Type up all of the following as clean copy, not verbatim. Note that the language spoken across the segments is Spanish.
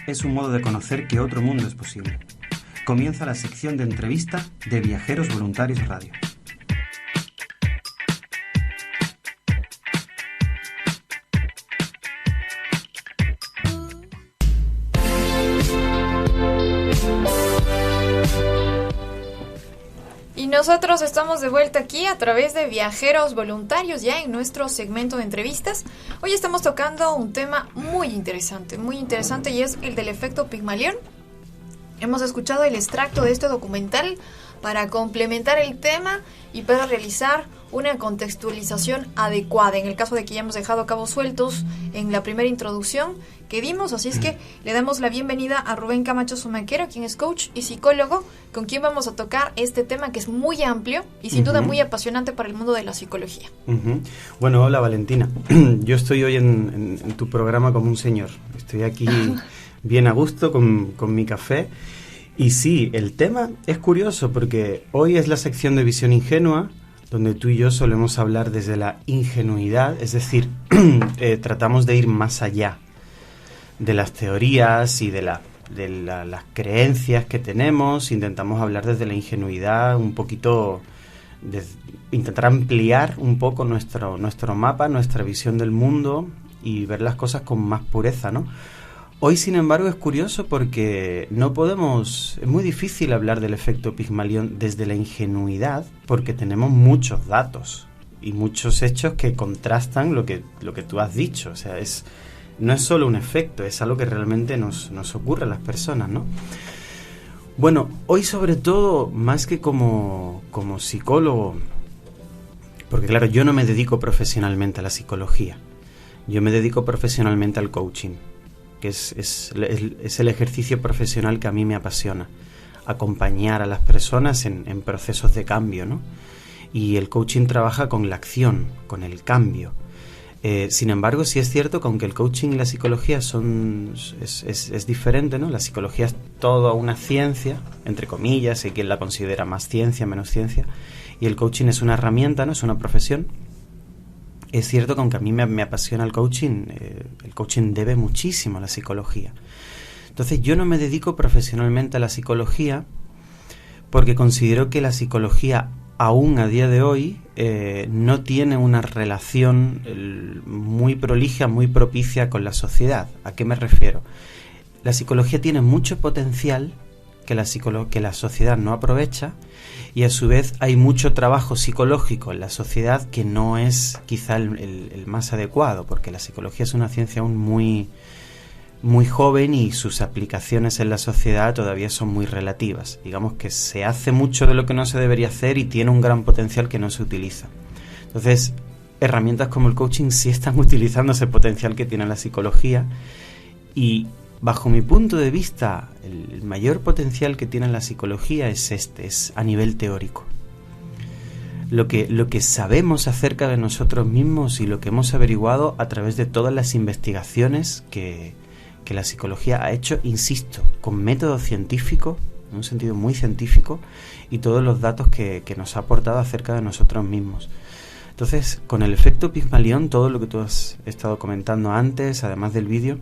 es un modo de conocer que otro mundo es posible. Comienza la sección de entrevista de Viajeros Voluntarios Radio. Y nosotros estamos de vuelta aquí a través de Viajeros Voluntarios, ya en nuestro segmento de entrevistas. Hoy estamos tocando un tema muy interesante y es el del efecto Pigmalión. Hemos escuchado el extracto de este documental para complementar el tema y para realizar una contextualización adecuada, en el caso de que ya hemos dejado cabos sueltos en la primera introducción que dimos. Así es que le damos la bienvenida a Rubén Camacho Zumaquero, quien es coach y psicólogo, con quien vamos a tocar este tema que es muy amplio y sin duda muy apasionante para el mundo de la psicología. Bueno, hola Valentina. Yo estoy hoy en tu programa como un señor. Estoy aquí bien a gusto con mi café. Y sí, el tema es curioso porque hoy es la sección de Visión Ingenua, donde tú y yo solemos hablar desde la ingenuidad, es decir, tratamos de ir más allá de las teorías y de las creencias que tenemos. Intentamos hablar desde la ingenuidad, un poquito, intentar ampliar un poco nuestro mapa, nuestra visión del mundo y ver las cosas con más pureza, ¿no? Hoy, sin embargo, es curioso porque es muy difícil hablar del efecto Pigmalión desde la ingenuidad porque tenemos muchos datos y muchos hechos que contrastan lo que tú has dicho. O sea, no es solo un efecto, es algo que realmente nos ocurre a las personas, ¿no? Bueno, hoy sobre todo, más que como psicólogo, porque claro, yo no me dedico profesionalmente a la psicología, yo me dedico profesionalmente al coaching, que es el ejercicio profesional que a mí me apasiona, acompañar a las personas en procesos de cambio, ¿no? Y el coaching trabaja con la acción, con el cambio. Sin embargo, sí es cierto que aunque el coaching y la psicología es diferente, ¿no? La psicología es toda una ciencia, entre comillas, hay quien la considera más ciencia, menos ciencia, y el coaching es una herramienta, ¿no? Es una profesión. Es cierto que aunque a mí me apasiona el coaching debe muchísimo a la psicología. Entonces yo no me dedico profesionalmente a la psicología porque considero que la psicología aún a día de hoy no tiene una relación muy prolija, muy propicia con la sociedad. ¿A qué me refiero? La psicología tiene mucho potencial que la sociedad no aprovecha, y a su vez hay mucho trabajo psicológico en la sociedad que no es quizá el más adecuado, porque la psicología es una ciencia aún muy, muy joven y sus aplicaciones en la sociedad todavía son muy relativas. Digamos que se hace mucho de lo que no se debería hacer y tiene un gran potencial que no se utiliza. Entonces, herramientas como el coaching sí están utilizando ese potencial que tiene la psicología, y bajo mi punto de vista, el mayor potencial que tiene la psicología es a nivel teórico. Lo que sabemos acerca de nosotros mismos y lo que hemos averiguado a través de todas las investigaciones que la psicología ha hecho, insisto, con método científico, en un sentido muy científico, y todos los datos que nos ha aportado acerca de nosotros mismos. Entonces, con el efecto Pigmalión, todo lo que tú has estado comentando antes, además del vídeo,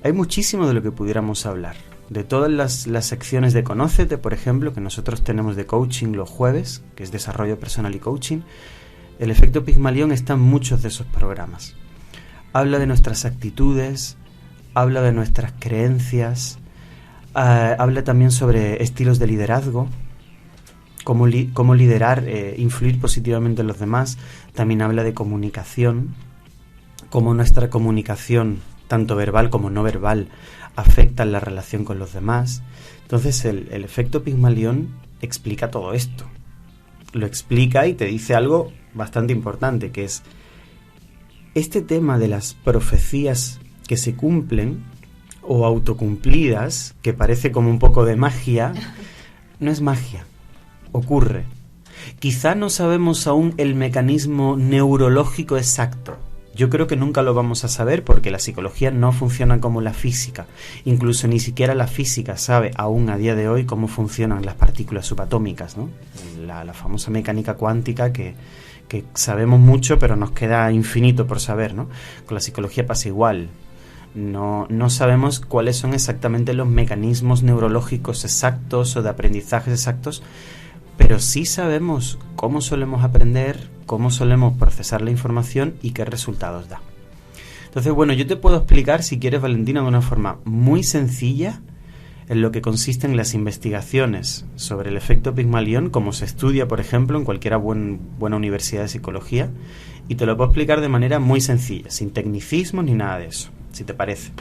hay muchísimo de lo que pudiéramos hablar. De todas las secciones de Conócete, por ejemplo, que nosotros tenemos de coaching los jueves, que es desarrollo personal y coaching, el efecto Pigmalión está en muchos de esos programas. Habla de nuestras actitudes, habla de nuestras creencias, habla también sobre estilos de liderazgo, cómo liderar, influir positivamente en los demás. También habla de comunicación, cómo nuestra comunicación, tanto verbal como no verbal, afecta en la relación con los demás. Entonces el efecto Pigmalión explica todo esto. Lo explica y te dice algo bastante importante, que es este tema de las profecías que se cumplen o autocumplidas, que parece como un poco de magia. No es magia, ocurre. Quizá no sabemos aún el mecanismo neurológico exacto. Yo creo que nunca lo vamos a saber porque la psicología no funciona como la física. Incluso ni siquiera la física sabe aún a día de hoy cómo funcionan las partículas subatómicas, ¿no? La famosa mecánica cuántica que sabemos mucho pero nos queda infinito por saber, ¿no? Con la psicología pasa igual. No sabemos cuáles son exactamente los mecanismos neurológicos exactos o de aprendizajes exactos, pero sí sabemos cómo solemos aprender, cómo solemos procesar la información y qué resultados da. Entonces, bueno, yo te puedo explicar, si quieres, Valentina, de una forma muy sencilla en lo que consisten las investigaciones sobre el efecto Pigmalión, como se estudia, por ejemplo, en cualquier buena universidad de psicología, y te lo puedo explicar de manera muy sencilla, sin tecnicismos ni nada de eso, si te parece.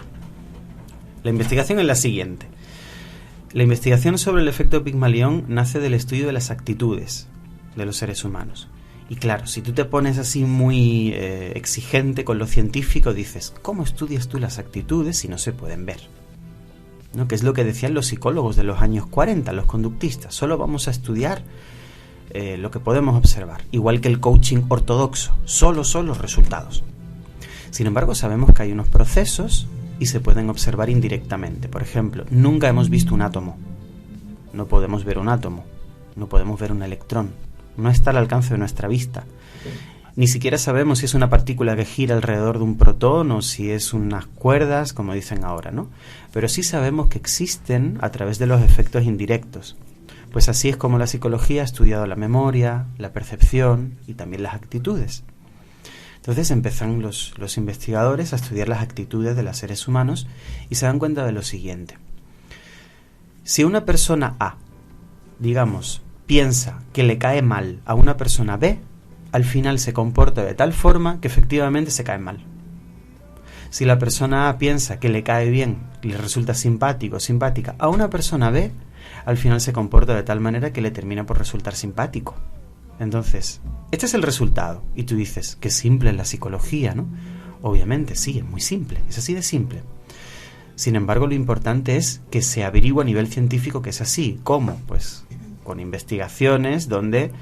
La investigación es la siguiente. La investigación sobre el efecto Pigmalión nace del estudio de las actitudes de los seres humanos. Y claro, si tú te pones así muy exigente con lo científico, dices, ¿cómo estudias tú las actitudes si no se pueden ver? ¿No? Que es lo que decían los psicólogos de los años 40, los conductistas. Solo vamos a estudiar lo que podemos observar. Igual que el coaching ortodoxo, solo son los resultados. Sin embargo, sabemos que hay unos procesos y se pueden observar indirectamente. Por ejemplo, nunca hemos visto un átomo. No podemos ver un átomo. No podemos ver un electrón. No está al alcance de nuestra vista. Ni siquiera sabemos si es una partícula que gira alrededor de un protón o si es unas cuerdas, como dicen ahora, ¿no? Pero sí sabemos que existen a través de los efectos indirectos. Pues así es como la psicología ha estudiado la memoria, la percepción y también las actitudes. Entonces empiezan los investigadores a estudiar las actitudes de los seres humanos y se dan cuenta de lo siguiente. Si una persona A, digamos, piensa que le cae mal a una persona B, al final se comporta de tal forma que efectivamente se cae mal. Si la persona A piensa que le cae bien y le resulta simpático o simpática a una persona B, al final se comporta de tal manera que le termina por resultar simpático. Entonces, este es el resultado. Y tú dices, qué simple es la psicología, ¿no? Obviamente, sí, es muy simple, es así de simple. Sin embargo, lo importante es que se averigua a nivel científico que es así. ¿Cómo? Pues con investigaciones donde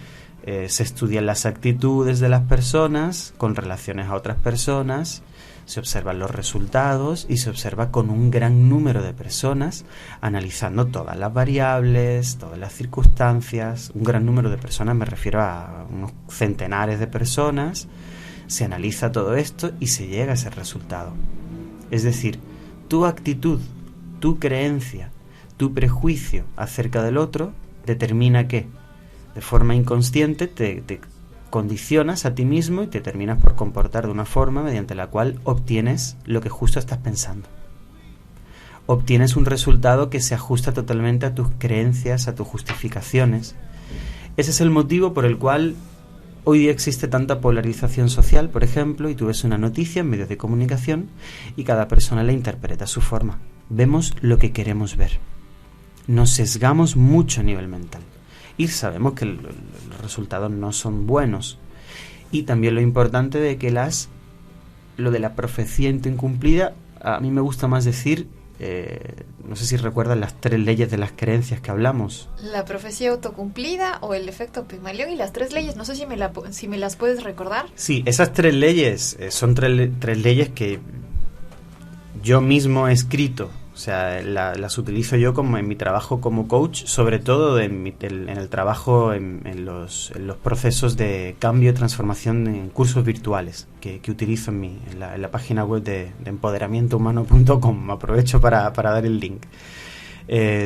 se estudian las actitudes de las personas con relaciones a otras personas, se observan los resultados y se observa con un gran número de personas, analizando todas las variables, todas las circunstancias. Un gran número de personas, me refiero a unos centenares de personas. Se analiza todo esto y se llega a ese resultado. Es decir, tu actitud, tu creencia, tu prejuicio acerca del otro determina que de forma inconsciente te condicionas a ti mismo y te terminas por comportar de una forma mediante la cual obtienes lo que justo estás pensando. Obtienes un resultado que se ajusta totalmente a tus creencias, a tus justificaciones. Ese es el motivo por el cual hoy día existe tanta polarización social, por ejemplo, y tú ves una noticia en medios de comunicación y cada persona la interpreta a su forma. Vemos lo que queremos ver. Nos sesgamos mucho a nivel mental. Y sabemos que los resultados no son buenos. Y también lo importante de que lo de la profecía incumplida, a mí me gusta más decir, no sé si recuerdan las 3 leyes de las creencias que hablamos. La profecía autocumplida o el efecto Pigmalión y las 3 leyes, no sé si me las puedes recordar. Sí, esas 3 leyes son 3 leyes que yo mismo he escrito. O sea, las utilizo yo como en mi trabajo como coach, sobre todo en el trabajo en los procesos de cambio y transformación en cursos virtuales que utilizo en la página web de empoderamientohumano.com. Aprovecho para dar el link.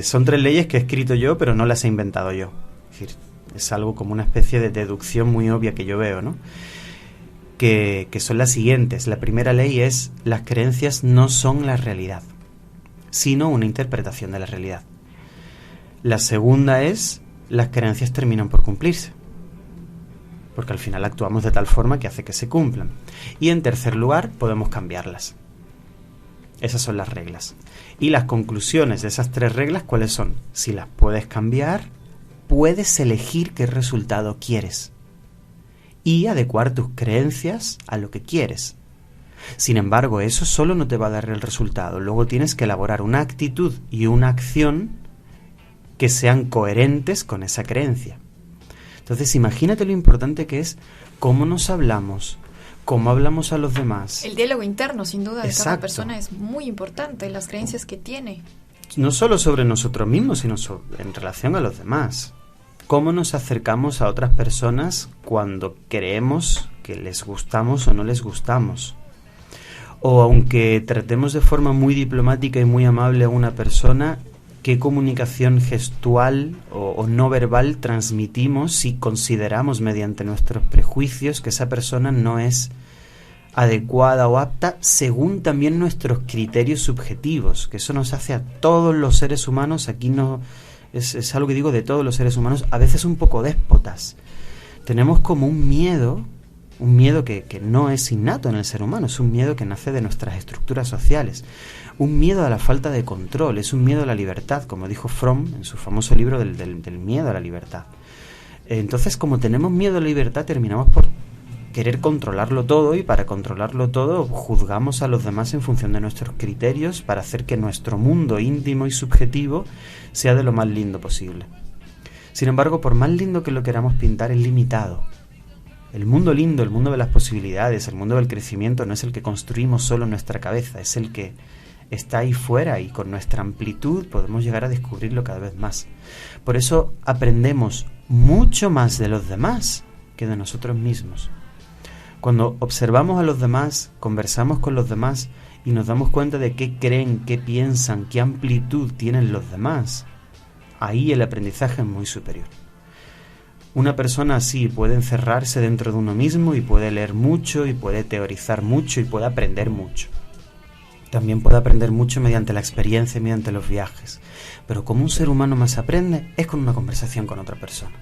Son 3 leyes que he escrito yo, pero no las he inventado yo. Es decir, es algo como una especie de deducción muy obvia que yo veo, ¿no? Que son las siguientes. La primera ley es: las creencias no son la realidad, sino una interpretación de la realidad. La segunda es: las creencias terminan por cumplirse, porque al final actuamos de tal forma que hace que se cumplan. Y en tercer lugar, podemos cambiarlas. Esas son las reglas. Y las conclusiones de esas 3 reglas, ¿cuáles son? Si las puedes cambiar, puedes elegir qué resultado quieres y adecuar tus creencias a lo que quieres. Sin embargo, eso solo no te va a dar el resultado. Luego tienes que elaborar una actitud y una acción que sean coherentes con esa creencia. Entonces, imagínate lo importante que es cómo nos hablamos, cómo hablamos a los demás. El diálogo interno, sin duda, de Exacto. cada persona es muy importante, las creencias que tiene. No solo sobre nosotros mismos, sino en relación a los demás. Cómo nos acercamos a otras personas cuando creemos que les gustamos o no les gustamos. O aunque tratemos de forma muy diplomática y muy amable a una persona, ¿qué comunicación gestual o no verbal transmitimos si consideramos mediante nuestros prejuicios que esa persona no es adecuada o apta según también nuestros criterios subjetivos? Que eso nos hace a todos los seres humanos, aquí no es algo que digo de todos los seres humanos, a veces un poco déspotas. Tenemos como un miedo que no es innato en el ser humano, es un miedo que nace de nuestras estructuras sociales, un miedo a la falta de control, es un miedo a la libertad, como dijo Fromm en su famoso libro del miedo a la libertad. Entonces, como tenemos miedo a la libertad, terminamos por querer controlarlo todo, y para controlarlo todo juzgamos a los demás en función de nuestros criterios para hacer que nuestro mundo íntimo y subjetivo sea de lo más lindo posible. Sin embargo, por más lindo que lo queramos pintar, es limitado. El mundo lindo, el mundo de las posibilidades, el mundo del crecimiento no es el que construimos solo en nuestra cabeza, es el que está ahí fuera, y con nuestra amplitud podemos llegar a descubrirlo cada vez más. Por eso aprendemos mucho más de los demás que de nosotros mismos. Cuando observamos a los demás, conversamos con los demás y nos damos cuenta de qué creen, qué piensan, qué amplitud tienen los demás, ahí el aprendizaje es muy superior. Una persona así puede encerrarse dentro de uno mismo y puede leer mucho y puede teorizar mucho y puede aprender mucho. También puede aprender mucho mediante la experiencia y mediante los viajes. Pero como un ser humano más aprende es con una conversación con otra persona.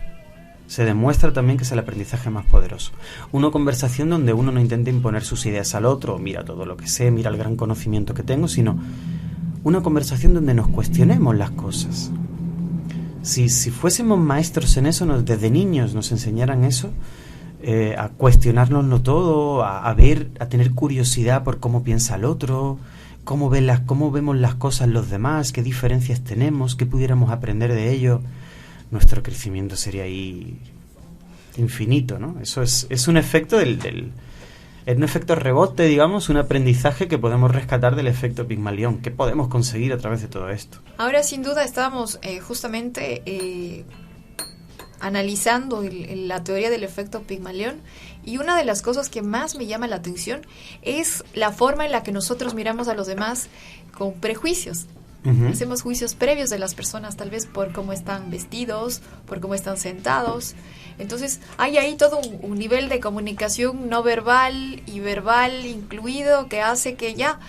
Se demuestra también que es el aprendizaje más poderoso. Una conversación donde uno no intenta imponer sus ideas al otro, mira todo lo que sé, mira el gran conocimiento que tengo, sino una conversación donde nos cuestionemos las cosas. Si fuésemos maestros en eso, desde niños nos enseñaran eso, a cuestionárnoslo todo, a ver, a tener curiosidad por cómo piensa el otro, cómo vemos las cosas los demás, qué diferencias tenemos, qué pudiéramos aprender de ello, nuestro crecimiento sería ahí infinito, ¿no? Eso es un efecto es un efecto rebote, digamos, un aprendizaje que podemos rescatar del efecto Pigmalión. ¿Qué podemos conseguir a través de todo esto? Ahora, sin duda, estábamos justamente analizando la teoría del efecto Pigmalión, y una de las cosas que más me llama la atención es la forma en la que nosotros miramos a los demás con prejuicios. Uh-huh. Hacemos juicios previos de las personas, tal vez por cómo están vestidos, por cómo están sentados. Entonces hay ahí todo un nivel de comunicación no verbal y verbal incluido que hace que ya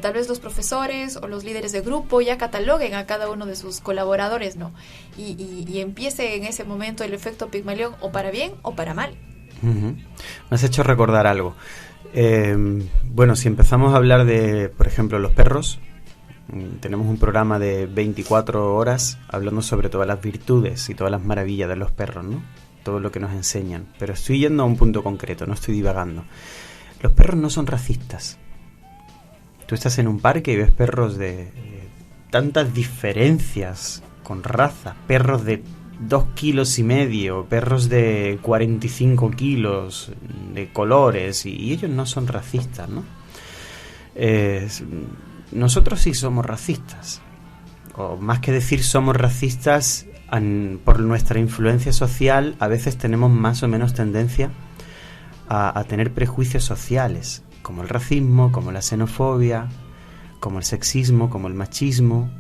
tal vez los profesores o los líderes de grupo ya cataloguen a cada uno de sus colaboradores, ¿no? Y empiece en ese momento el efecto Pigmalión, o para bien o para mal. Uh-huh. Me has hecho recordar algo. Bueno, si empezamos a hablar de, por ejemplo, los perros, tenemos un programa de 24 horas hablando sobre todas las virtudes y todas las maravillas de los perros, ¿no? Todo lo que nos enseñan. Pero estoy yendo a un punto concreto, no estoy divagando. Los perros no son racistas. Tú estás en un parque y ves perros de tantas diferencias con raza. Perros de 2,5 kilos, perros de 45 kilos, de colores, y ellos no son racistas, ¿no? Nosotros sí somos racistas, o más que decir somos racistas, por nuestra influencia social a veces tenemos más o menos tendencia a tener prejuicios sociales, como el racismo, como la xenofobia, como el sexismo, como el machismo,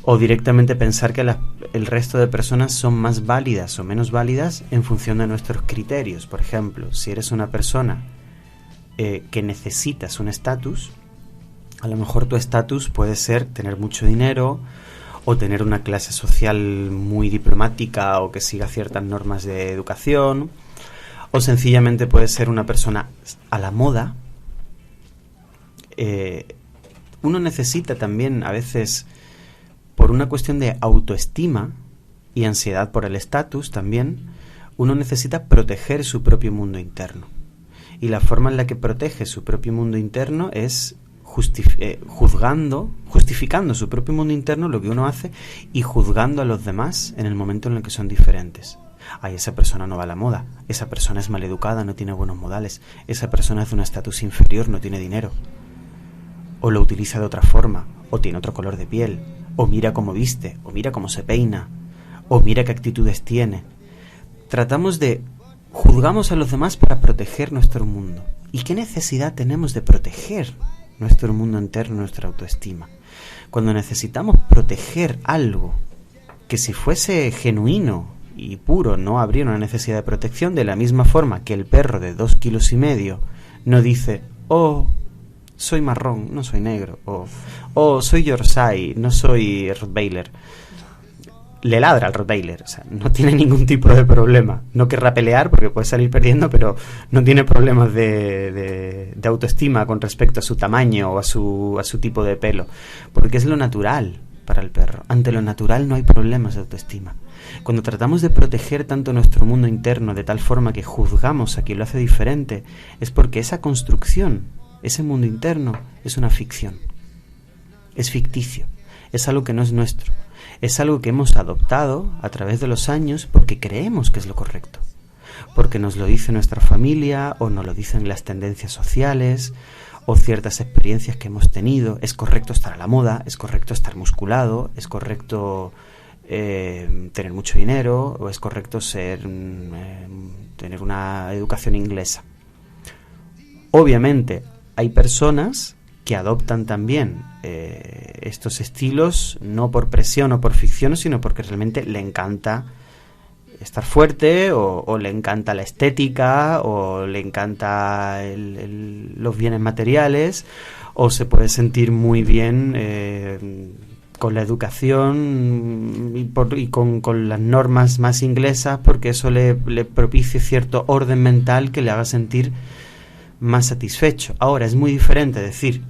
o directamente pensar que el resto de personas son más válidas o menos válidas en función de nuestros criterios. Por ejemplo, si eres una persona que necesitas un estatus, a lo mejor tu estatus puede ser tener mucho dinero, o tener una clase social muy diplomática, o que siga ciertas normas de educación, o sencillamente puede ser una persona a la moda. Uno necesita también a veces, por una cuestión de autoestima y ansiedad por el estatus también, uno necesita proteger su propio mundo interno. Y la forma en la que protege su propio mundo interno es justificando su propio mundo interno, lo que uno hace, y juzgando a los demás en el momento en el que son diferentes. Ay, esa persona no va a la moda, esa persona es maleducada, no tiene buenos modales, esa persona es de un estatus inferior, no tiene dinero, o lo utiliza de otra forma, o tiene otro color de piel, o mira cómo viste, o mira cómo se peina, o mira qué actitudes tiene. Juzgamos a los demás para proteger nuestro mundo. ¿Y qué necesidad tenemos de proteger nuestro mundo interno, nuestra autoestima. Cuando necesitamos proteger algo que si fuese genuino y puro no habría una necesidad de protección, de la misma forma que el perro de 2,5 kilos no dice, oh, soy marrón, no soy negro, o oh, soy Yorkshire, no soy Rottweiler. Le ladra al Rottweiler, o sea, no tiene ningún tipo de problema. No querrá pelear porque puede salir perdiendo, pero no tiene problemas de autoestima con respecto a su tamaño o a su tipo de pelo, porque es lo natural para el perro. Ante lo natural no hay problemas de autoestima. Cuando tratamos de proteger tanto nuestro mundo interno de tal forma que juzgamos a quien lo hace diferente, es porque esa construcción, ese mundo interno, es una ficción. Es ficticio, es algo que no es nuestro. Es algo que hemos adoptado a través de los años porque creemos que es lo correcto. Porque nos lo dice nuestra familia o nos lo dicen las tendencias sociales o ciertas experiencias que hemos tenido. Es correcto estar a la moda, es correcto estar musculado, es correcto tener mucho dinero o es correcto tener una educación inglesa. Obviamente hay personas que adoptan también estos estilos no por presión o por ficción, sino porque realmente le encanta estar fuerte o le encanta la estética o le encanta los bienes materiales o se puede sentir muy bien con la educación y con las normas más inglesas porque eso le propicie cierto orden mental que le haga sentir más satisfecho. Ahora, es muy diferente decir,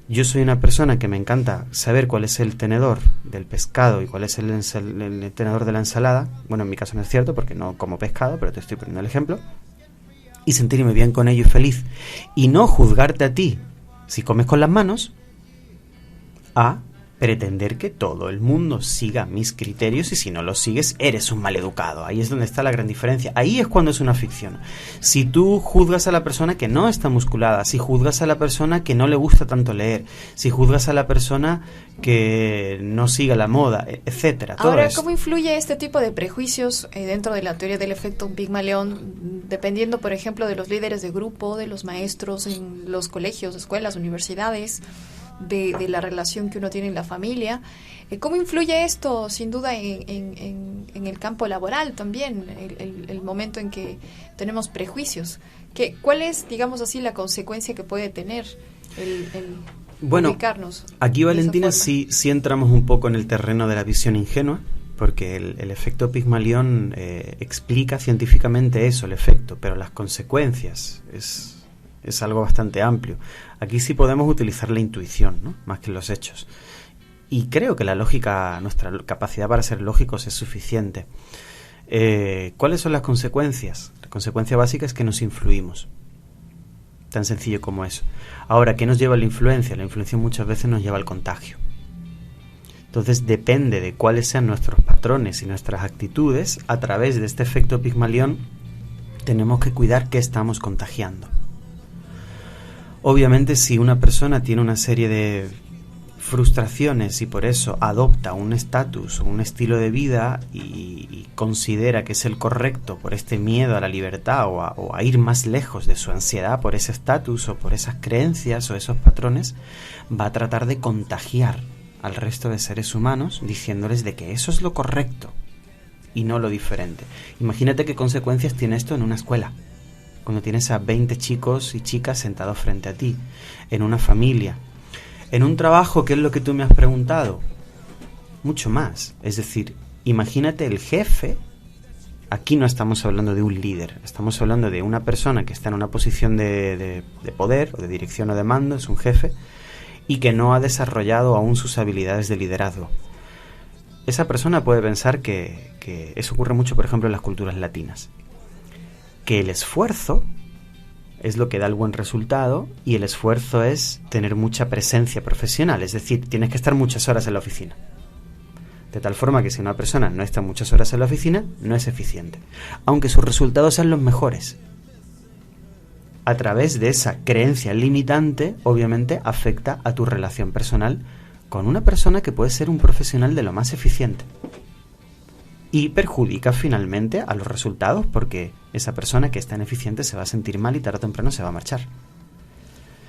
yo soy una persona que me encanta saber cuál es el tenedor del pescado y cuál es el tenedor de la ensalada. Bueno, en mi caso no es cierto porque no como pescado, pero te estoy poniendo el ejemplo. Y sentirme bien con ello y feliz. Y no juzgarte a ti si comes con las manos, a pretender que todo el mundo siga mis criterios y si no los sigues eres un maleducado. Ahí es donde está la gran diferencia. Ahí es cuando es una ficción. Si tú juzgas a la persona que no está musculada, si juzgas a la persona que no le gusta tanto leer, si juzgas a la persona que no siga la moda, etcétera. Ahora, ¿cómo influye este tipo de prejuicios dentro de la teoría del efecto Pigmalión, dependiendo, por ejemplo, de los líderes de grupo, de los maestros en los colegios, escuelas, universidades, de la relación que uno tiene en la familia? ¿Cómo influye esto, sin duda, en el campo laboral también, el momento en que tenemos prejuicios? ¿Cuál es, digamos así, la consecuencia que puede tener el ubicarnos? Aquí, Valentina, sí entramos un poco en el terreno de la visión ingenua, porque el efecto Pigmalión explica científicamente eso, el efecto, pero las consecuencias es algo bastante amplio. Aquí sí podemos utilizar la intuición, ¿no? Más que los hechos. Y creo que la lógica, nuestra capacidad para ser lógicos es suficiente. ¿Cuáles son las consecuencias? La consecuencia básica es que nos influimos. Tan sencillo como eso. Ahora, ¿qué nos lleva a la influencia? La influencia muchas veces nos lleva al contagio. Entonces depende de cuáles sean nuestros patrones y nuestras actitudes, a través de este efecto Pigmalión tenemos que cuidar qué estamos contagiando. Obviamente, si una persona tiene una serie de frustraciones y por eso adopta un estatus o un estilo de vida y considera que es el correcto por este miedo a la libertad o a ir más lejos de su ansiedad por ese estatus o por esas creencias o esos patrones, va a tratar de contagiar al resto de seres humanos diciéndoles de que eso es lo correcto y no lo diferente. Imagínate qué consecuencias tiene esto en una escuela. Cuando tienes a 20 chicos y chicas sentados frente a ti, en una familia, en un trabajo, ¿qué es lo que tú me has preguntado? Mucho más. Es decir, imagínate el jefe. Aquí no estamos hablando de un líder, estamos hablando de una persona que está en una posición de poder o de dirección o de mando, es un jefe, y que no ha desarrollado aún sus habilidades de liderazgo. Esa persona puede pensar que eso ocurre mucho, por ejemplo, en las culturas latinas. Que el esfuerzo es lo que da el buen resultado y el esfuerzo es tener mucha presencia profesional, es decir, tienes que estar muchas horas en la oficina. De tal forma que si una persona no está muchas horas en la oficina, no es eficiente, aunque sus resultados sean los mejores. A través de esa creencia limitante, obviamente, afecta a tu relación personal con una persona que puede ser un profesional de lo más eficiente. Y perjudica finalmente a los resultados porque esa persona que es tan eficiente se va a sentir mal y tarde o temprano se va a marchar.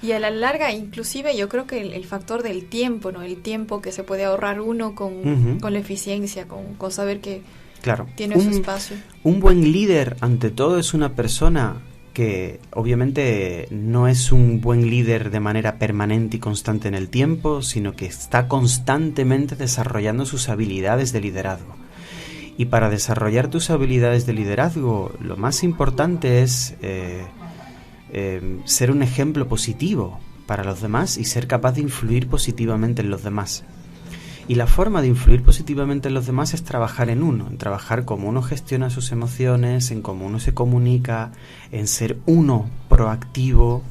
Y a la larga, inclusive, yo creo que el factor del tiempo, ¿no? El tiempo que se puede ahorrar uno con la eficiencia, con saber que claro, tiene su espacio. Un buen líder, ante todo, es una persona que obviamente no es un buen líder de manera permanente y constante en el tiempo, sino que está constantemente desarrollando sus habilidades de liderazgo. Y para desarrollar tus habilidades de liderazgo, lo más importante es ser un ejemplo positivo para los demás y ser capaz de influir positivamente en los demás. Y la forma de influir positivamente en los demás es trabajar en uno, en trabajar cómo uno gestiona sus emociones, en cómo uno se comunica, en ser uno proactivo,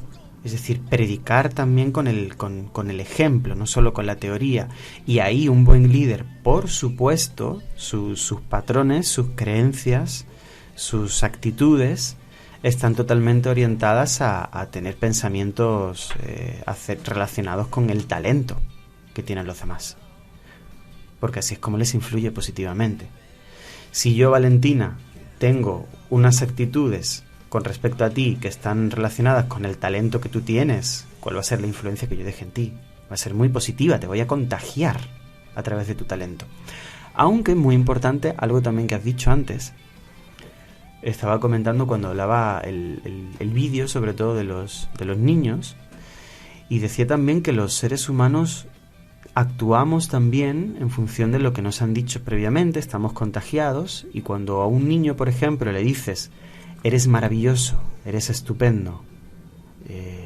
es decir, predicar también con el ejemplo, no solo con la teoría. Y ahí un buen líder, por supuesto, sus patrones, sus creencias, sus actitudes están totalmente orientadas a tener pensamientos relacionados con el talento que tienen los demás. Porque así es como les influye positivamente. Si yo, Valentina, tengo unas actitudes con respecto a ti que están relacionadas con el talento que tú tienes, ¿cuál va a ser la influencia que yo deje en ti? Va a ser muy positiva, te voy a contagiar a través de tu talento. Aunque, muy importante, algo también que has dicho antes, estaba comentando cuando hablaba el vídeo, sobre todo de los niños, y decía también que los seres humanos actuamos también en función de lo que nos han dicho previamente, estamos contagiados, y cuando a un niño, por ejemplo, le dices eres maravilloso, eres estupendo,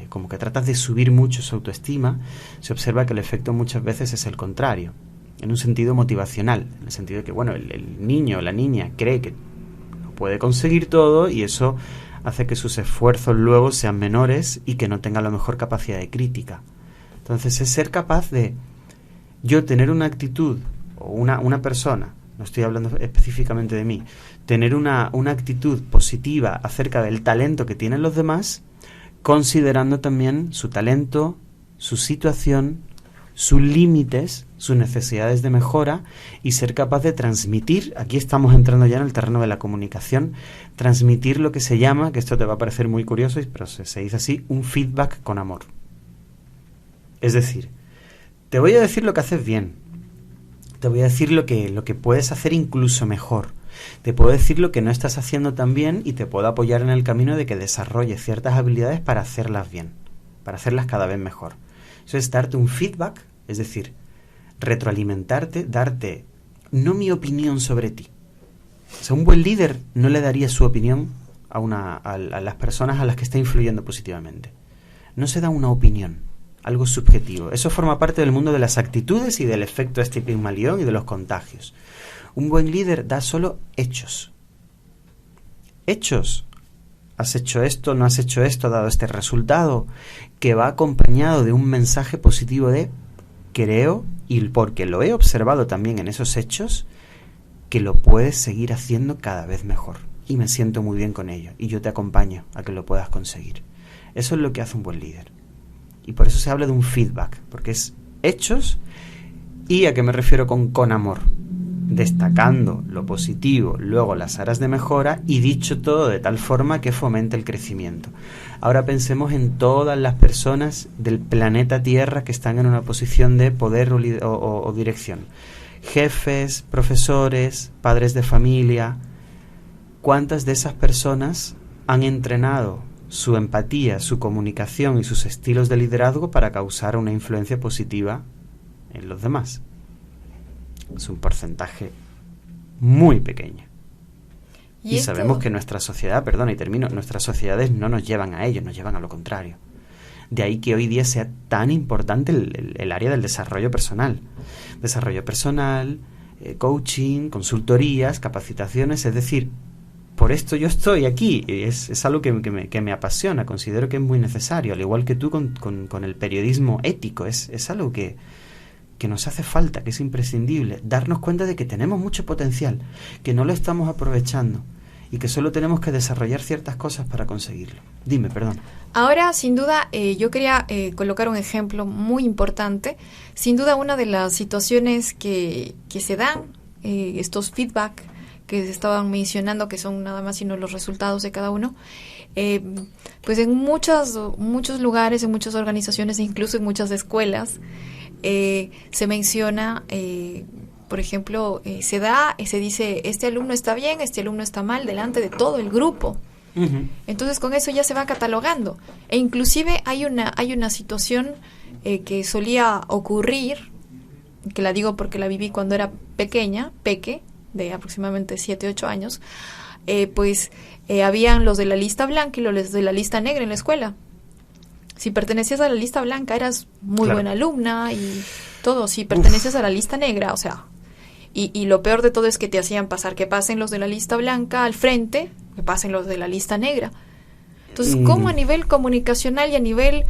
como que tratas de subir mucho su autoestima, se observa que el efecto muchas veces es el contrario, en un sentido motivacional, en el sentido de que, bueno, el niño o la niña cree que no puede conseguir todo y eso hace que sus esfuerzos luego sean menores y que no tenga la mejor capacidad de crítica. Entonces es ser capaz de yo tener una actitud o una persona, no estoy hablando específicamente de mí, tener una actitud positiva acerca del talento que tienen los demás, considerando también su talento, su situación, sus límites, sus necesidades de mejora y ser capaz de transmitir, aquí estamos entrando ya en el terreno de la comunicación, transmitir lo que se llama, que esto te va a parecer muy curioso, pero se dice así, un feedback con amor. Es decir, te voy a decir lo que haces bien, te voy a decir lo que puedes hacer incluso mejor, te puedo decir lo que no estás haciendo tan bien y te puedo apoyar en el camino de que desarrolles ciertas habilidades para hacerlas bien, para hacerlas cada vez mejor. Eso es darte un feedback, es decir, retroalimentarte, darte, no mi opinión sobre ti. O sea, un buen líder no le daría su opinión a las personas a las que está influyendo positivamente. No se da una opinión, algo subjetivo. Eso forma parte del mundo de las actitudes y del efecto Pigmalión y de los contagios. Un buen líder da solo hechos. Hechos. Has hecho esto, no has hecho esto, ha dado este resultado, que va acompañado de un mensaje positivo de creo, y porque lo he observado también en esos hechos, que lo puedes seguir haciendo cada vez mejor. Y me siento muy bien con ello. Y yo te acompaño a que lo puedas conseguir. Eso es lo que hace un buen líder. Y por eso se habla de un feedback, porque es hechos. ¿Y a qué me refiero con amor? Destacando lo positivo, luego las áreas de mejora y dicho todo de tal forma que fomente el crecimiento. Ahora pensemos en todas las personas del planeta Tierra que están en una posición de poder o dirección. Jefes, profesores, padres de familia. ¿Cuántas de esas personas han entrenado su empatía, su comunicación y sus estilos de liderazgo para causar una influencia positiva en los demás? Es un porcentaje muy pequeño. Y sabemos que nuestra sociedad, nuestras sociedades no nos llevan a ello, nos llevan a lo contrario. De ahí que hoy día sea tan importante el área del desarrollo personal. Desarrollo personal, coaching, consultorías, capacitaciones, es decir, por esto yo estoy aquí. Es algo que me apasiona, considero que es muy necesario, al igual que tú con el periodismo ético, es algo que nos hace falta, que es imprescindible, darnos cuenta de que tenemos mucho potencial, que no lo estamos aprovechando y que solo tenemos que desarrollar ciertas cosas para conseguirlo. Dime, perdón. Ahora, sin duda, yo quería colocar un ejemplo muy importante. Sin duda, una de las situaciones que se dan, estos feedback que se estaban mencionando, que son nada más sino los resultados de cada uno, pues en muchos lugares, en muchas organizaciones, incluso en muchas escuelas, se menciona, por ejemplo, se dice, este alumno está bien, este alumno está mal, delante de todo el grupo. Uh-huh. Entonces con eso ya se va catalogando. E inclusive hay una situación que solía ocurrir, que la digo porque la viví cuando era pequeña, de aproximadamente 7, 8 años, habían los de la lista blanca y los de la lista negra en la escuela. Si pertenecías a la lista blanca eras muy buena alumna y todo. Si pertenecías a la lista negra, o sea, y lo peor de todo es que te hacían pasar, que pasen los de la lista blanca al frente, que pasen los de la lista negra. Entonces, ¿cómo a nivel comunicacional y a nivel,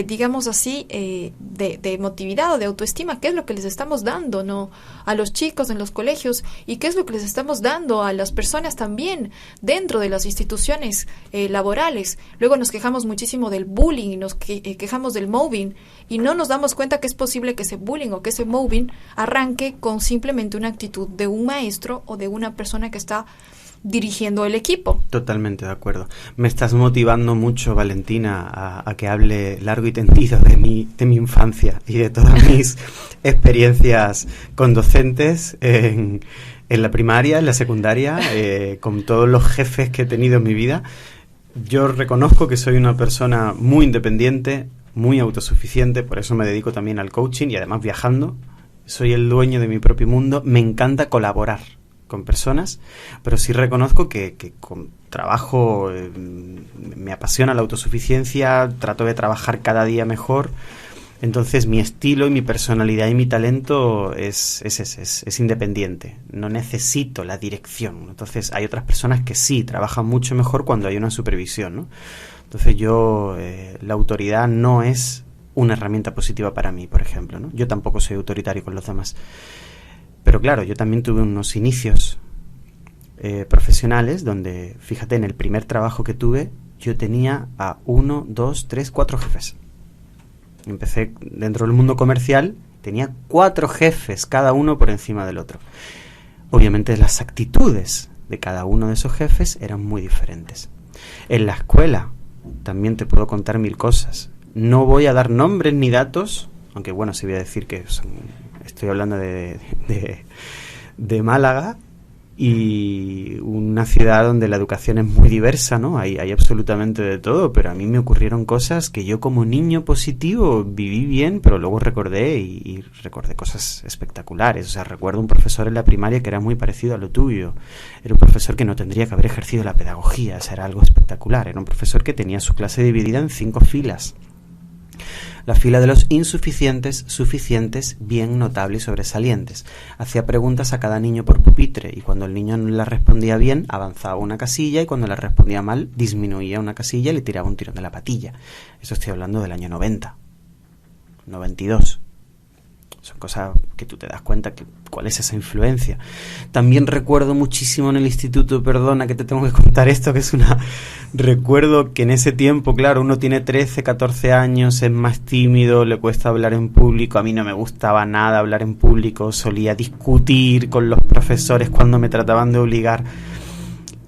digamos así, de emotividad o de autoestima, qué es lo que les estamos dando, ¿no?, a los chicos en los colegios, y qué es lo que les estamos dando a las personas también dentro de las instituciones laborales? Luego nos quejamos muchísimo del bullying y nos quejamos del mobbing, y no nos damos cuenta que es posible que ese bullying o que ese mobbing arranque con simplemente una actitud de un maestro o de una persona que está dirigiendo el equipo. Totalmente de acuerdo. Me estás motivando mucho, Valentina, a que hable largo y tendido de mi infancia y de todas mis experiencias con docentes en la primaria, en la secundaria, con todos los jefes que he tenido en mi vida. Yo reconozco que soy una persona muy independiente, muy autosuficiente, por eso me dedico también al coaching y además viajando. Soy el dueño de mi propio mundo. Me encanta colaborar con personas, pero sí reconozco que con trabajo me apasiona la autosuficiencia, trato de trabajar cada día mejor. Entonces mi estilo y mi personalidad y mi talento es independiente, no necesito la dirección. Entonces hay otras personas que sí trabajan mucho mejor cuando hay una supervisión, ¿no? Entonces la autoridad no es una herramienta positiva para mí, por ejemplo, ¿no? Yo tampoco soy autoritario con los demás. Pero claro, yo también tuve unos inicios profesionales donde, fíjate, en el primer trabajo que tuve, yo tenía a 1, 2, 3, 4 jefes. Empecé dentro del mundo comercial, tenía 4 jefes, cada uno por encima del otro. Obviamente las actitudes de cada uno de esos jefes eran muy diferentes. En la escuela también te puedo contar 1000 cosas. No voy a dar nombres ni datos, aunque bueno, sí voy a decir que estoy hablando de Málaga, y una ciudad donde la educación es muy diversa, ¿no? Hay absolutamente de todo, pero a mí me ocurrieron cosas que yo como niño positivo viví bien, pero luego recordé y recordé cosas espectaculares. O sea, recuerdo un profesor en la primaria que era muy parecido a lo tuyo. Era un profesor que no tendría que haber ejercido la pedagogía, o sea, era algo espectacular. Era un profesor que tenía su clase dividida en 5 filas. La fila de los insuficientes, suficientes, bien, notables y sobresalientes. Hacía preguntas a cada niño por pupitre y cuando el niño no las respondía bien, avanzaba una casilla y cuando las respondía mal, disminuía una casilla y le tiraba un tirón de la patilla. Eso estoy hablando del año 90, 92. Son cosas que tú te das cuenta que cuál es esa influencia. También recuerdo muchísimo en el instituto, perdona que te tengo que contar esto, que es recuerdo que en ese tiempo, claro, uno tiene 13, 14 años, es más tímido, le cuesta hablar en público. A mí no me gustaba nada hablar en público, solía discutir con los profesores cuando me trataban de obligar.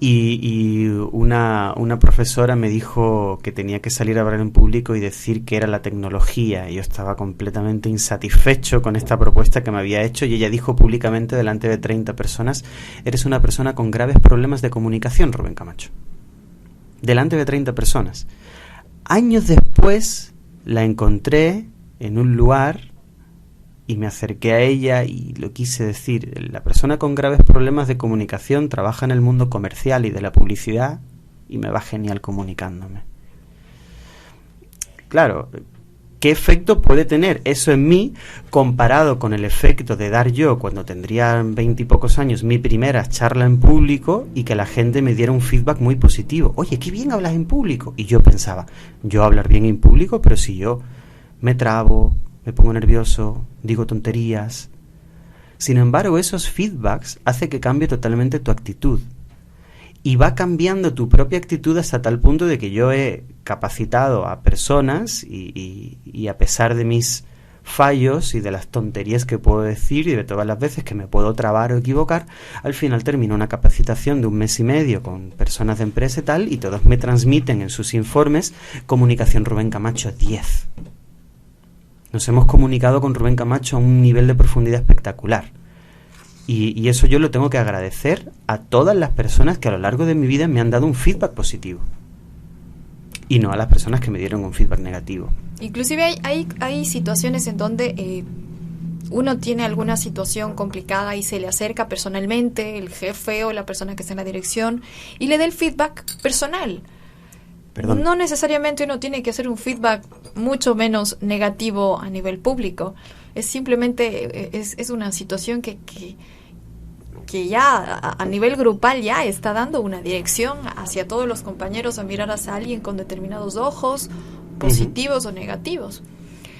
Y una profesora me dijo que tenía que salir a hablar en público y decir que era la tecnología. Y yo estaba completamente insatisfecho con esta propuesta que me había hecho y ella dijo públicamente delante de 30 personas: eres una persona con graves problemas de comunicación, Rubén Camacho. Delante de 30 personas. Años después la encontré en un lugar y me acerqué a ella y lo quise decir. La persona con graves problemas de comunicación trabaja en el mundo comercial y de la publicidad y me va genial comunicándome. Claro, ¿qué efecto puede tener eso en mí comparado con el efecto de dar yo, cuando tendría 20 y pocos años, mi primera charla en público y que la gente me diera un feedback muy positivo? Oye, qué bien hablas en público. Y yo pensaba, yo hablar bien en público, pero si yo me trabo, me pongo nervioso, digo tonterías. Sin embargo, esos feedbacks hacen que cambie totalmente tu actitud. Y va cambiando tu propia actitud hasta tal punto de que yo he capacitado a personas y a pesar de mis fallos y de las tonterías que puedo decir y de todas las veces que me puedo trabar o equivocar, al final termino una capacitación de 1 mes y medio con personas de empresa y tal, y todos me transmiten en sus informes: comunicación Rubén Camacho 10. Nos hemos comunicado con Rubén Camacho a un nivel de profundidad espectacular. Y eso yo lo tengo que agradecer a todas las personas que a lo largo de mi vida me han dado un feedback positivo. Y no a las personas que me dieron un feedback negativo. Inclusive hay situaciones en donde uno tiene alguna situación complicada y se le acerca personalmente el jefe o la persona que está en la dirección y le da el feedback personal. Perdón. No necesariamente uno tiene que hacer un feedback mucho menos negativo a nivel público. Es simplemente es una situación que ya a nivel grupal ya está dando una dirección hacia todos los compañeros a mirar hacia alguien con determinados ojos, positivos o negativos.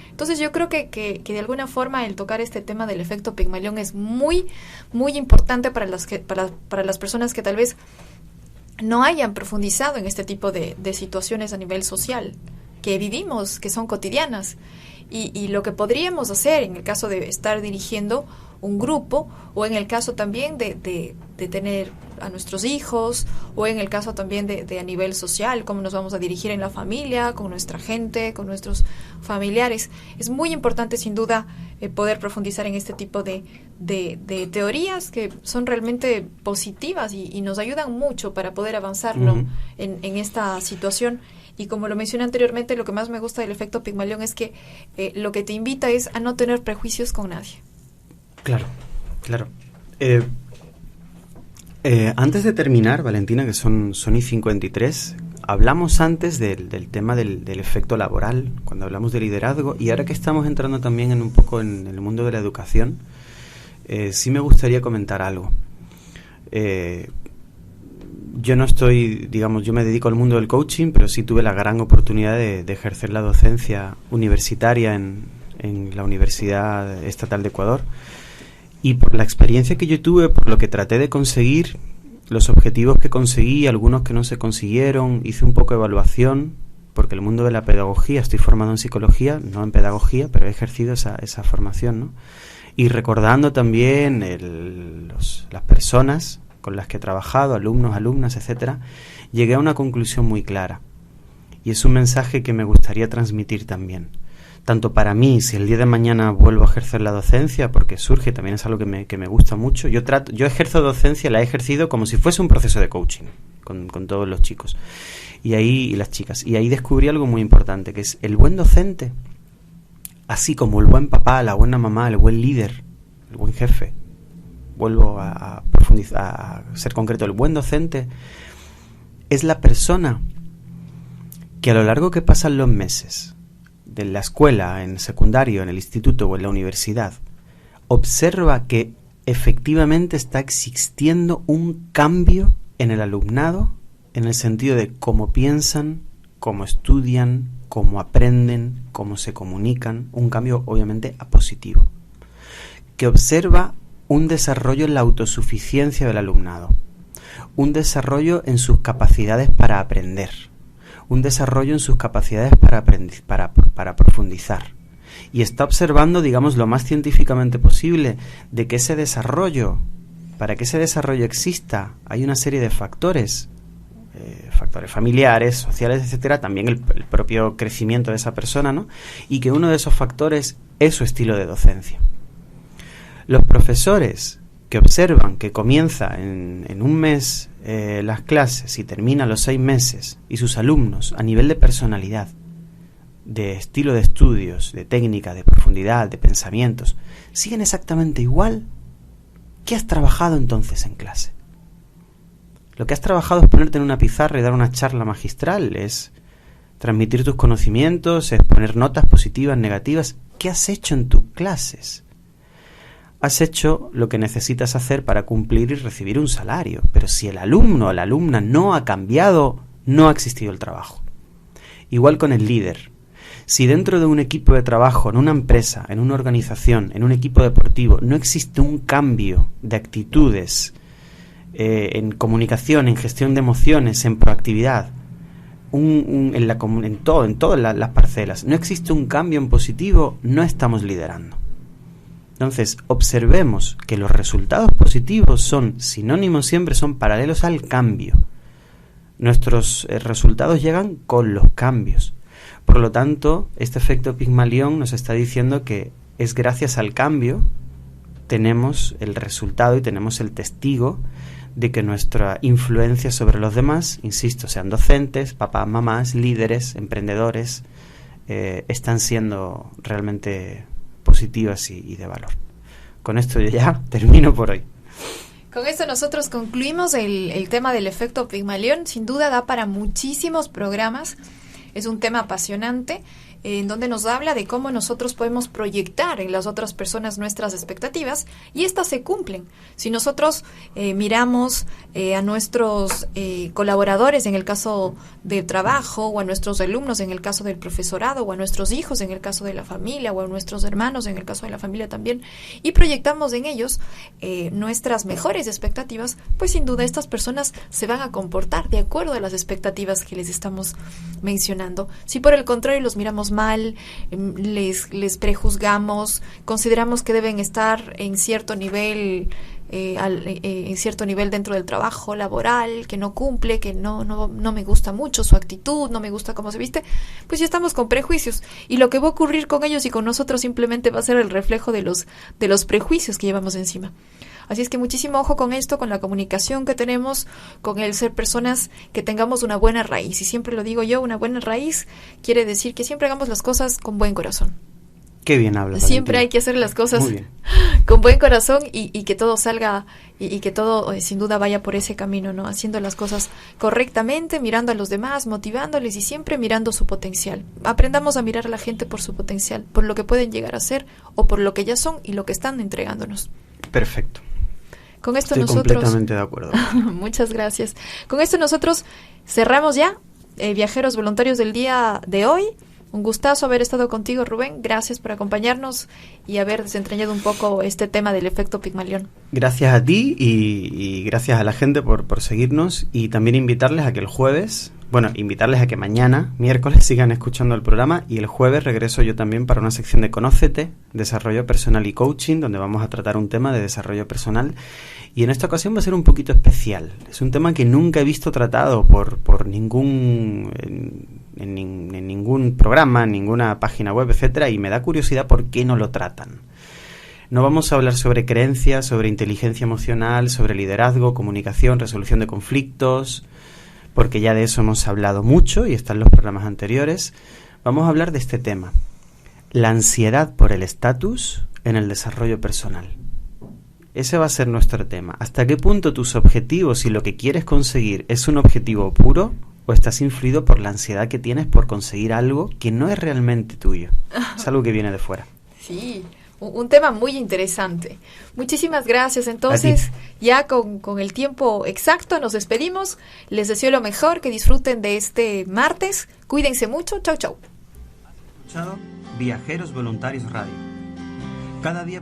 Entonces yo creo que de alguna forma el tocar este tema del efecto Pigmalión es muy, muy importante para las personas que tal vez no hayan profundizado en este tipo de situaciones a nivel social que vivimos, que son cotidianas. Y lo que podríamos hacer en el caso de estar dirigiendo un grupo, o en el caso también de tener a nuestros hijos, o en el caso también de a nivel social, cómo nos vamos a dirigir en la familia, con nuestra gente, con nuestros familiares. Es muy importante, sin duda, poder profundizar en este tipo de teorías que son realmente positivas y nos ayudan mucho para poder avanzar, ¿no? en esta situación. Y como lo mencioné anteriormente, lo que más me gusta del efecto Pigmalión es que lo que te invita es a no tener prejuicios con nadie. Claro. Antes de terminar, Valentina, que son y 53, hablamos antes del tema del efecto laboral, cuando hablamos de liderazgo, y ahora que estamos entrando también un poco en el mundo de la educación, sí me gustaría comentar algo. Yo no estoy, digamos, yo me dedico al mundo del coaching, pero sí tuve la gran oportunidad de ejercer la docencia universitaria en la Universidad Estatal de Ecuador. Y por la experiencia que yo tuve, por lo que traté de conseguir, los objetivos que conseguí, algunos que no se consiguieron, hice un poco de evaluación, porque el mundo de la pedagogía, estoy formado en psicología, no en pedagogía, pero he ejercido esa formación, ¿no? Y recordando también las personas con las que he trabajado, alumnos, alumnas, etcétera, llegué a una conclusión muy clara. Y es un mensaje que me gustaría transmitir también. Tanto para mí, si el día de mañana vuelvo a ejercer la docencia, porque surge, también es algo que me gusta mucho. Yo ejerzo docencia, la he ejercido como si fuese un proceso de coaching con todos los chicos y las chicas. Y ahí descubrí algo muy importante, que es el buen docente, así como el buen papá, la buena mamá, el buen líder, el buen jefe. Vuelvo a profundizar, a ser concreto. El buen docente es la persona que a lo largo que pasan los meses de la escuela, en secundario, en el instituto o en la universidad, observa que efectivamente está existiendo un cambio en el alumnado, en el sentido de cómo piensan, cómo estudian, cómo aprenden, cómo se comunican, un cambio obviamente a positivo, que observa un desarrollo en la autosuficiencia del alumnado, un desarrollo en sus capacidades para aprender, un desarrollo en sus capacidades para profundizar. Y está observando, digamos, lo más científicamente posible de que ese desarrollo, para que ese desarrollo exista, hay una serie de factores, factores familiares, sociales, etcétera, también el propio crecimiento de esa persona, ¿no? Y que uno de esos factores es su estilo de docencia. Los profesores que observan que comienza en un mes las clases y termina a los 6 meses, y sus alumnos a nivel de personalidad, de estilo de estudios, de técnica, de profundidad, de pensamientos, siguen exactamente igual, ¿qué has trabajado entonces en clase? Lo que has trabajado es ponerte en una pizarra y dar una charla magistral, es transmitir tus conocimientos, es poner notas positivas, negativas. ¿Qué has hecho en tus clases? Has hecho lo que necesitas hacer para cumplir y recibir un salario. Pero si el alumno o la alumna no ha cambiado, no ha existido el trabajo. Igual con el líder. Si dentro de un equipo de trabajo, en una empresa, en una organización, en un equipo deportivo, no existe un cambio de actitudes, en comunicación, en gestión de emociones, en proactividad, en todas las parcelas, no existe un cambio en positivo, no estamos liderando. Entonces, observemos que los resultados positivos son sinónimos, siempre son paralelos al cambio. Nuestros resultados llegan con los cambios. Por lo tanto, este efecto Pigmalión nos está diciendo que es gracias al cambio tenemos el resultado y tenemos el testigo de que nuestra influencia sobre los demás, insisto, sean docentes, papás, mamás, líderes, emprendedores, están siendo realmente positivas y de valor. Con esto yo ya termino por hoy. Con esto nosotros concluimos el tema del efecto Pigmalión. Sin duda da para muchísimos programas. Es un tema apasionante en donde nos habla de cómo nosotros podemos proyectar en las otras personas nuestras expectativas y estas se cumplen. Si nosotros miramos a nuestros colaboradores en el caso del trabajo, o a nuestros alumnos en el caso del profesorado, o a nuestros hijos en el caso de la familia, o a nuestros hermanos en el caso de la familia también, y proyectamos en ellos nuestras mejores expectativas, pues sin duda estas personas se van a comportar de acuerdo a las expectativas que les estamos mencionando. Si por el contrario los miramos mal, les prejuzgamos, consideramos que deben estar en cierto nivel dentro del trabajo laboral, que no cumple, que no me gusta mucho su actitud, no me gusta cómo se viste, pues ya estamos con prejuicios, y lo que va a ocurrir con ellos y con nosotros simplemente va a ser el reflejo de los prejuicios que llevamos encima. Así es que muchísimo ojo con esto, con la comunicación que tenemos, con el ser personas que tengamos una buena raíz. Y siempre lo digo yo, una buena raíz quiere decir que siempre hagamos las cosas con buen corazón. Qué bien hablas. Siempre Valentina. hay que hacer las cosas con buen corazón y que todo salga y que todo sin duda vaya por ese camino, ¿no? Haciendo las cosas correctamente, mirando a los demás, motivándoles y siempre mirando su potencial. Aprendamos a mirar a la gente por su potencial, por lo que pueden llegar a ser o por lo que ya son y lo que están entregándonos. Perfecto. Con esto Estoy nosotros... completamente de acuerdo. Muchas gracias. Con esto nosotros cerramos ya Viajeros Voluntarios del día de hoy. Un gustazo haber estado contigo, Rubén. Gracias por acompañarnos y haber desentrañado un poco este tema del efecto Pigmalión. Gracias a ti y gracias a la gente por seguirnos, y también invitarles a que el jueves, invitarles a que mañana, miércoles, sigan escuchando el programa, y el jueves regreso yo también para una sección de Conócete, desarrollo personal y coaching, donde vamos a tratar un tema de desarrollo personal, y en esta ocasión va a ser un poquito especial. Es un tema que nunca he visto tratado por ningún en ningún programa, en ninguna página web, etcétera, y me da curiosidad por qué no lo tratan. No vamos a hablar sobre creencias, sobre inteligencia emocional, sobre liderazgo, comunicación, resolución de conflictos, porque ya de eso hemos hablado mucho y están los programas anteriores. Vamos a hablar de este tema: la ansiedad por el estatus en el desarrollo personal. Ese va a ser nuestro tema. ¿Hasta qué punto tus objetivos y lo que quieres conseguir es un objetivo puro, o estás influido por la ansiedad que tienes por conseguir algo que no es realmente tuyo? Es algo que viene de fuera. Sí, un tema muy interesante. Muchísimas gracias. Entonces, ya con el tiempo exacto nos despedimos. Les deseo lo mejor, que disfruten de este martes. Cuídense mucho. Chau, chau. Viajeros Voluntarios Radio. Cada día